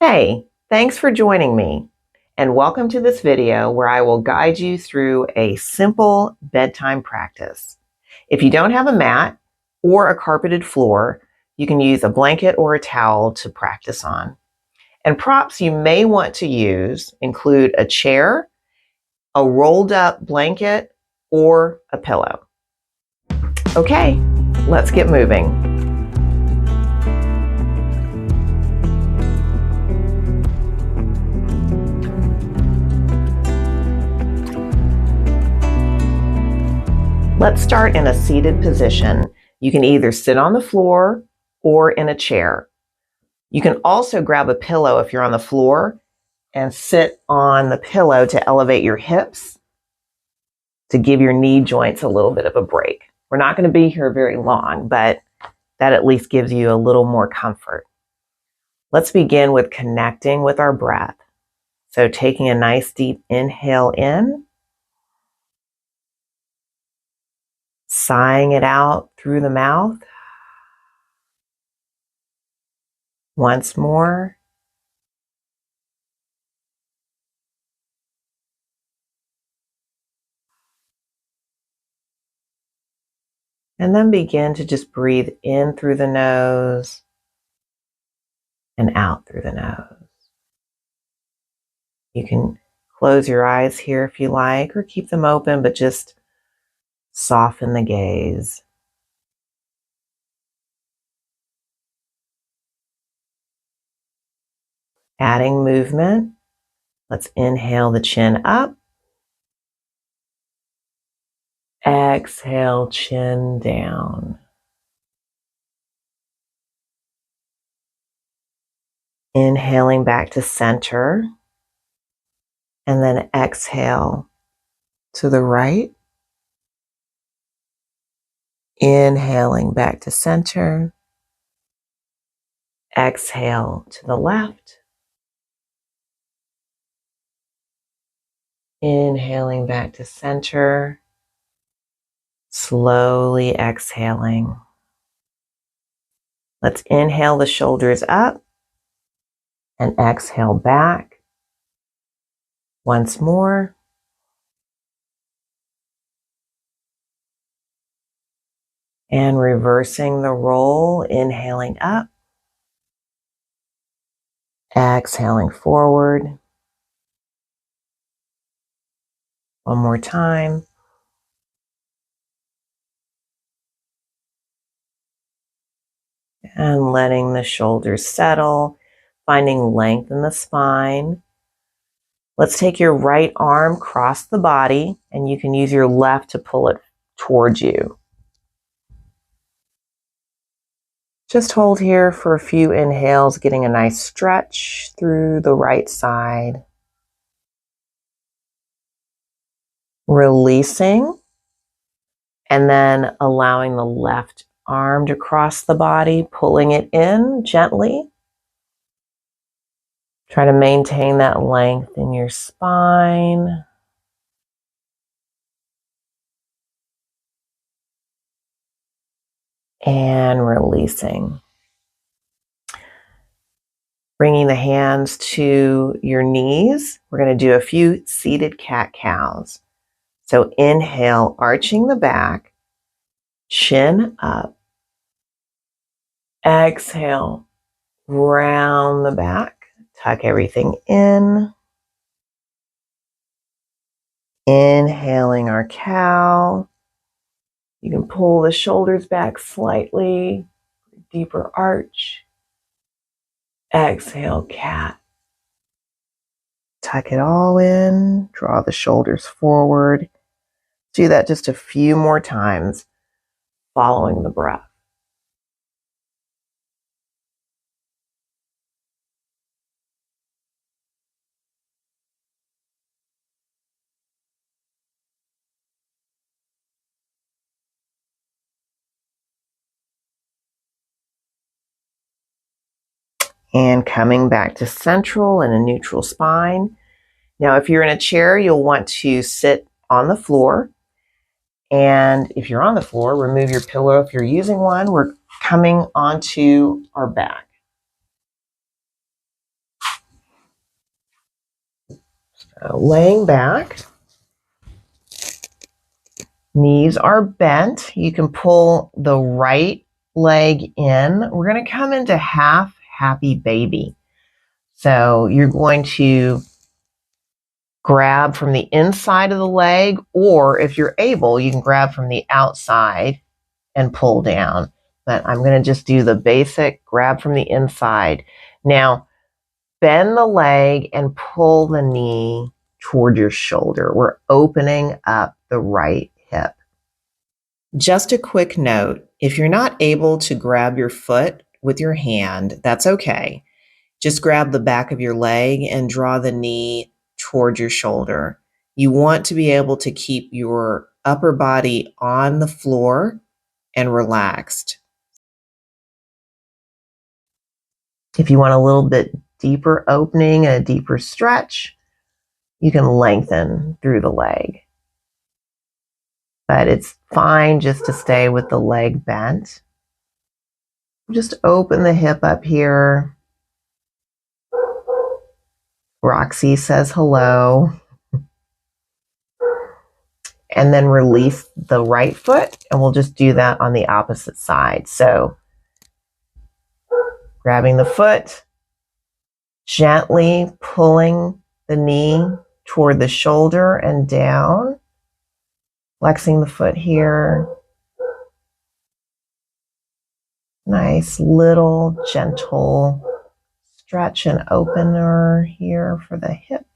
Hey, thanks for joining me, and welcome to this video where I will guide you through a simple bedtime practice. If you don't have a mat or a carpeted floor, you can use a blanket or a towel to practice on. And props you may want to use include a chair, a rolled up blanket, or a pillow. Okay, let's get moving. Let's start in a seated position. You can either sit on the floor or in a chair. You can also grab a pillow if you're on the floor and sit on the pillow to elevate your hips to give your knee joints a little bit of a break. We're not going to be here very long, but that at least gives you a little more comfort. Let's begin with connecting with our breath. So taking a nice deep inhale in, sighing it out through the mouth. Once more. And then begin to just breathe in through the nose and out through the nose. You can close your eyes here if you like, or keep them open, but just soften the gaze. Adding movement. Let's inhale the chin up. Exhale, chin down. Inhaling back to center. And then exhale to the right. Inhaling back to center. Exhale to the left. Inhaling back to center. Slowly exhaling. Let's inhale the shoulders up and exhale back. Once more. And reversing the roll, inhaling up, exhaling forward. One more time. And letting the shoulders settle, finding length in the spine. Let's take your right arm across the body, and you can use your left to pull it towards you. Just hold here for a few inhales, getting a nice stretch through the right side. Releasing, and then allowing the left arm to cross the body, pulling it in gently. Try to maintain that length in your spine. And releasing. Bringing the hands to your knees. We're going to do a few seated cat-cows. So inhale, arching the back, chin up. Exhale, round the back, tuck everything in. Inhaling our cow. You can pull the shoulders back slightly, deeper arch. Exhale, cat. Tuck it all in, draw the shoulders forward. Do that just a few more times, following the breath. And coming back to central and a neutral spine. Now, if you're in a chair, you'll want to sit on the floor. And if you're on the floor, remove your pillow. If you're using one, we're coming onto our back. So laying back, knees are bent. You can pull the right leg in. We're going to come into half happy baby. So you're going to grab from the inside of the leg, or if you're able, you can grab from the outside and pull down. But I'm going to just do the basic grab from the inside. Now, bend the leg and pull the knee toward your shoulder. We're opening up the right hip. Just a quick note, if you're not able to grab your foot with your hand, that's okay. Just grab the back of your leg and draw the knee toward your shoulder. You want to be able to keep your upper body on the floor and relaxed. If you want a little bit deeper opening, a deeper stretch, you can lengthen through the leg. But it's fine just to stay with the leg bent. Just open the hip up here. Roxy says hello. And then release the right foot, and we'll just do that on the opposite side. So grabbing the foot, gently pulling the knee toward the shoulder and down, flexing the foot here. Nice little gentle stretch and opener here for the hip.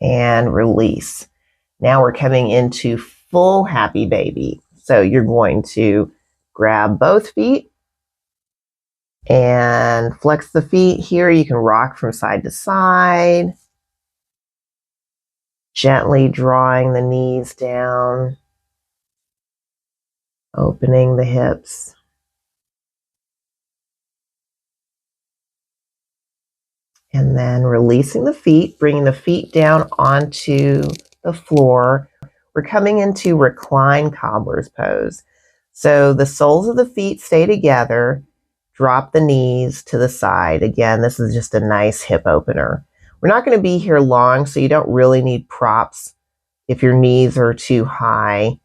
And release. Now we're coming into full happy baby. So you're going to grab both feet and flex the feet here. You can rock from side to side, gently drawing the knees down, opening the hips. And then releasing the feet, bringing the feet down onto the floor. We're coming into recline cobbler's pose. So the soles of the feet stay together. Drop the knees to the side. Again, this is just a nice hip opener. We're not going to be here long, so you don't really need props if your knees are too high.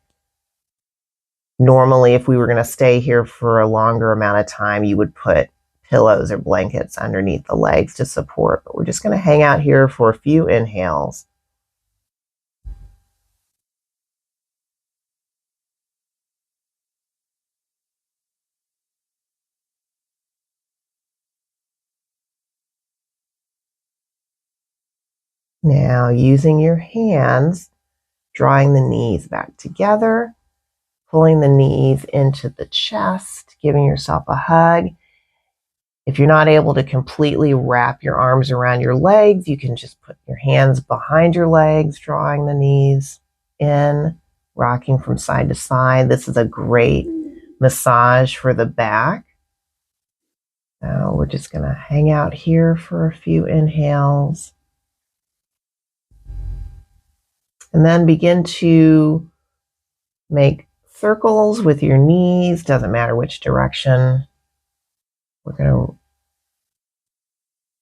Normally, if we were going to stay here for a longer amount of time, you would put pillows or blankets underneath the legs to support. But we're just going to hang out here for a few inhales. Now, using your hands, drawing the knees back together, pulling the knees into the chest, giving yourself a hug. If you're not able to completely wrap your arms around your legs, you can just put your hands behind your legs, drawing the knees in, rocking from side to side. This is a great massage for the back. Now we're just going to hang out here for a few inhales. And then begin to make circles with your knees. Doesn't matter which direction. We're going to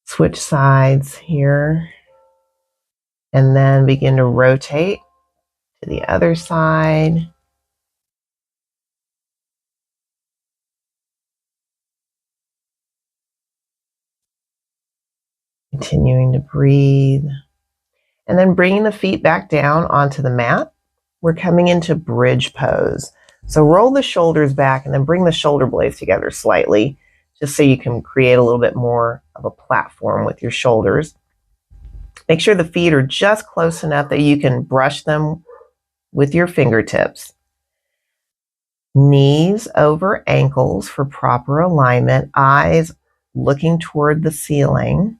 switch sides here. And then begin to rotate to the other side. Continuing to breathe. And then bringing the feet back down onto the mat. We're coming into bridge pose. So roll the shoulders back and then bring the shoulder blades together slightly, just so you can create a little bit more of a platform with your shoulders. Make sure the feet are just close enough that you can brush them with your fingertips. Knees over ankles for proper alignment, eyes looking toward the ceiling.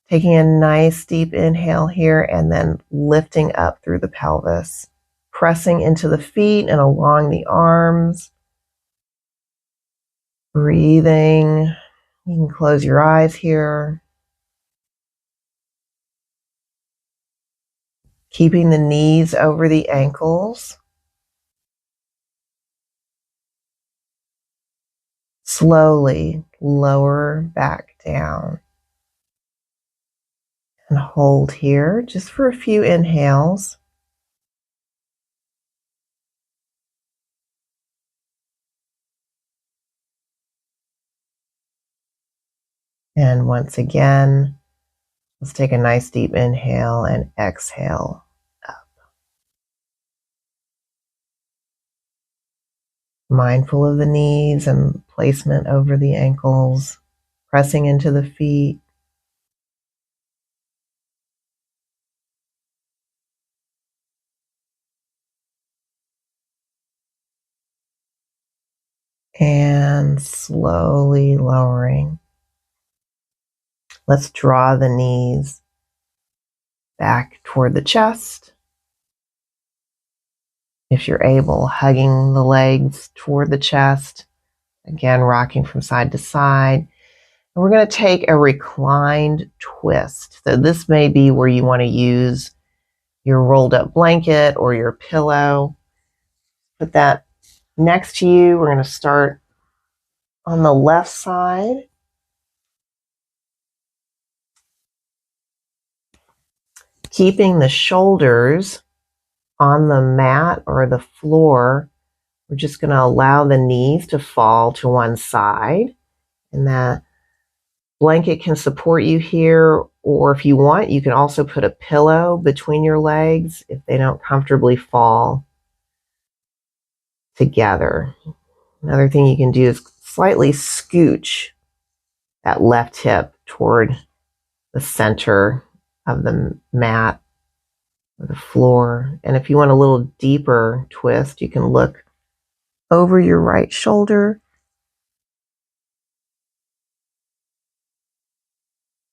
Taking a nice deep inhale here and then lifting up through the pelvis. Pressing into the feet and along the arms. Breathing. You can close your eyes here. Keeping the knees over the ankles. Slowly lower back down and hold here just for a few inhales. And once again, let's take a nice deep inhale and exhale up. Mindful of the knees and placement over the ankles, pressing into the feet. And slowly lowering. Let's draw the knees back toward the chest. If you're able, hugging the legs toward the chest. Again, rocking from side to side. And we're going to take a reclined twist. So this may be where you want to use your rolled up blanket or your pillow. Put that next to you. We're going to start on the left side. Keeping the shoulders on the mat or the floor. We're just going to allow the knees to fall to one side, and that blanket can support you here, or if you want, you can also put a pillow between your legs if they don't comfortably fall together. Another thing you can do is slightly scooch that left hip toward the center of the mat or the floor. And if you want a little deeper twist, you can look over your right shoulder.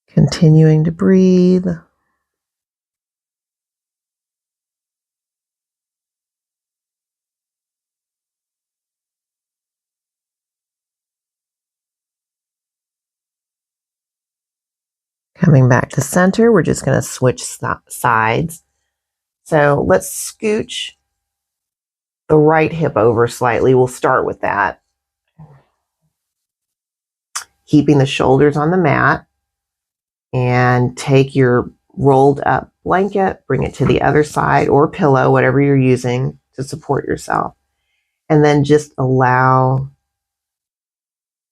Continuing to breathe. Coming back to center, we're just going to switch sides. So let's scooch the right hip over slightly. We'll start with that. Keeping the shoulders on the mat, and take your rolled up blanket, bring it to the other side, or pillow, whatever you're using to support yourself. And then just allow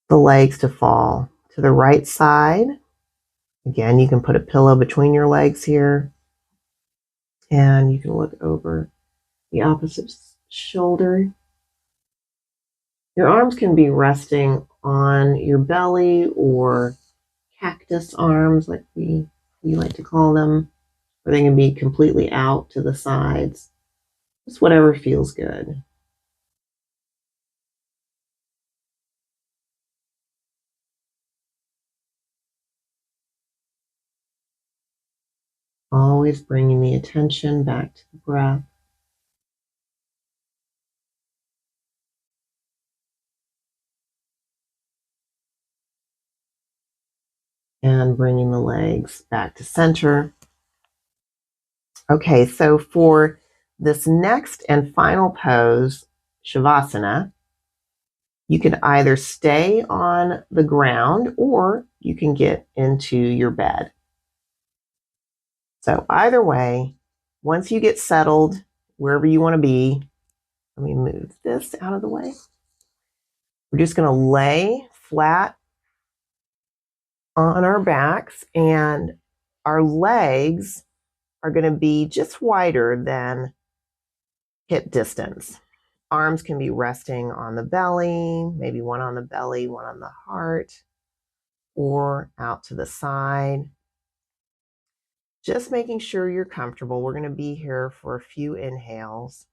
the legs to fall to the right side. Again, you can put a pillow between your legs here, and you can look over the opposite shoulder. Your arms can be resting on your belly, or cactus arms, like we like to call them, or they can be completely out to the sides. Just whatever feels good. Always bringing the attention back to the breath. And bringing the legs back to center. Okay, so for this next and final pose, Shavasana, you can either stay on the ground or you can get into your bed. So either way, once you get settled wherever you want to be, let me move this out of the way. We're just going to lay flat on our backs, and our legs are going to be just wider than hip distance. Arms can be resting on the belly, maybe one on the belly, one on the heart, or out to the side. Just making sure you're comfortable. We're going to be here for a few inhales.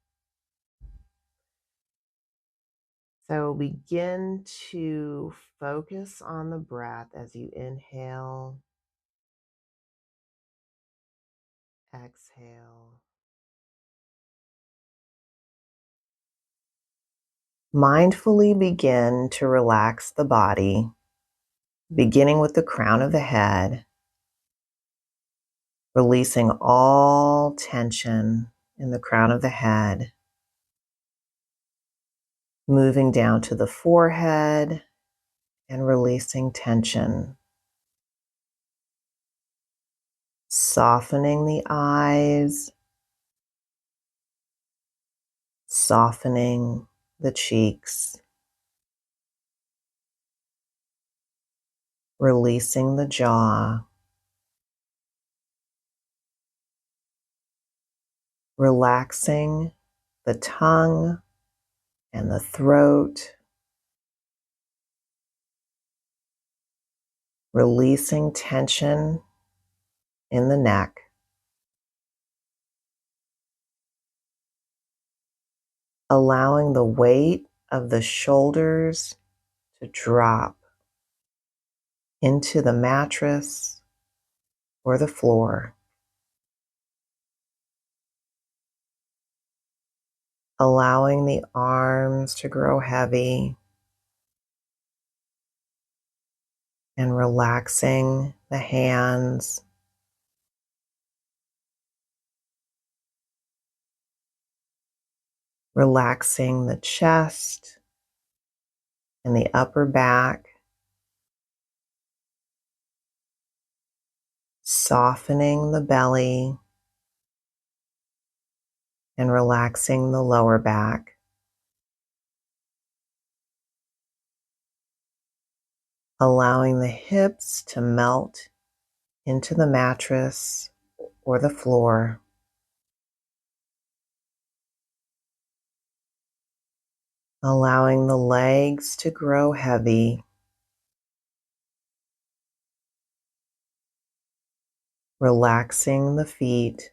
So begin to focus on the breath as you inhale, exhale. Mindfully begin to relax the body, beginning with the crown of the head, releasing all tension in the crown of the head, moving down to the forehead and releasing tension. Softening the eyes, softening the cheeks, releasing the jaw, relaxing the tongue and the throat, releasing tension in the neck, allowing the weight of the shoulders to drop into the mattress or the floor, allowing the arms to grow heavy and relaxing the hands, relaxing the chest and the upper back, softening the belly and relaxing the lower back. Allowing the hips to melt into the mattress or the floor. Allowing the legs to grow heavy. Relaxing the feet.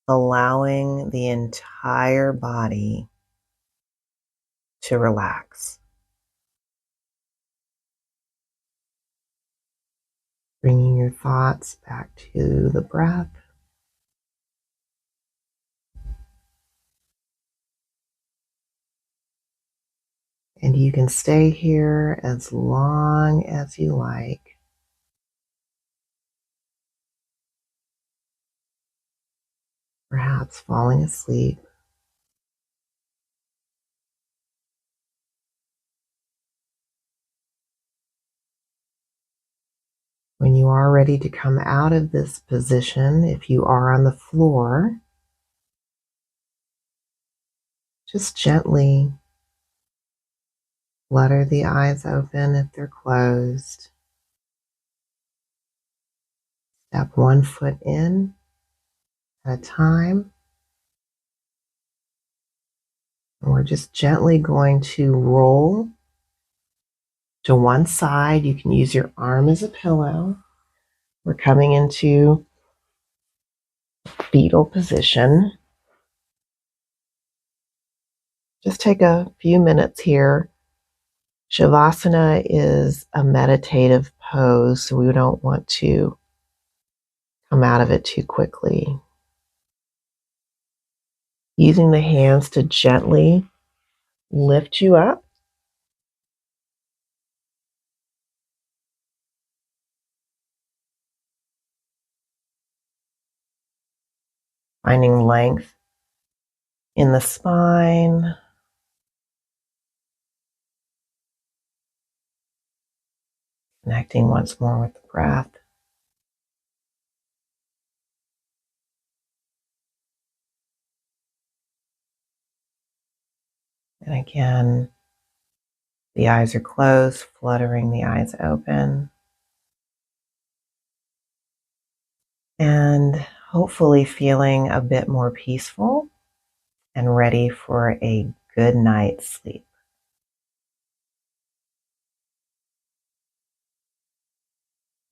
Allowing the entire body to relax. Bringing your thoughts back to the breath. And you can stay here as long as you like. Perhaps falling asleep. When you are ready to come out of this position, if you are on the floor, just gently flutter the eyes open if they're closed. Step one foot in at a time. And we're just gently going to roll to one side. You can use your arm as a pillow. We're coming into fetal position. Just take a few minutes here. Shavasana is a meditative pose, so we don't want to come out of it too quickly. Using the hands to gently lift you up. Finding length in the spine. Connecting once more with the breath. And again, the eyes are closed, fluttering the eyes open. And hopefully feeling a bit more peaceful and ready for a good night's sleep.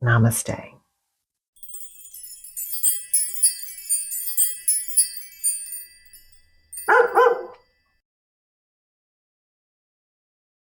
Namaste.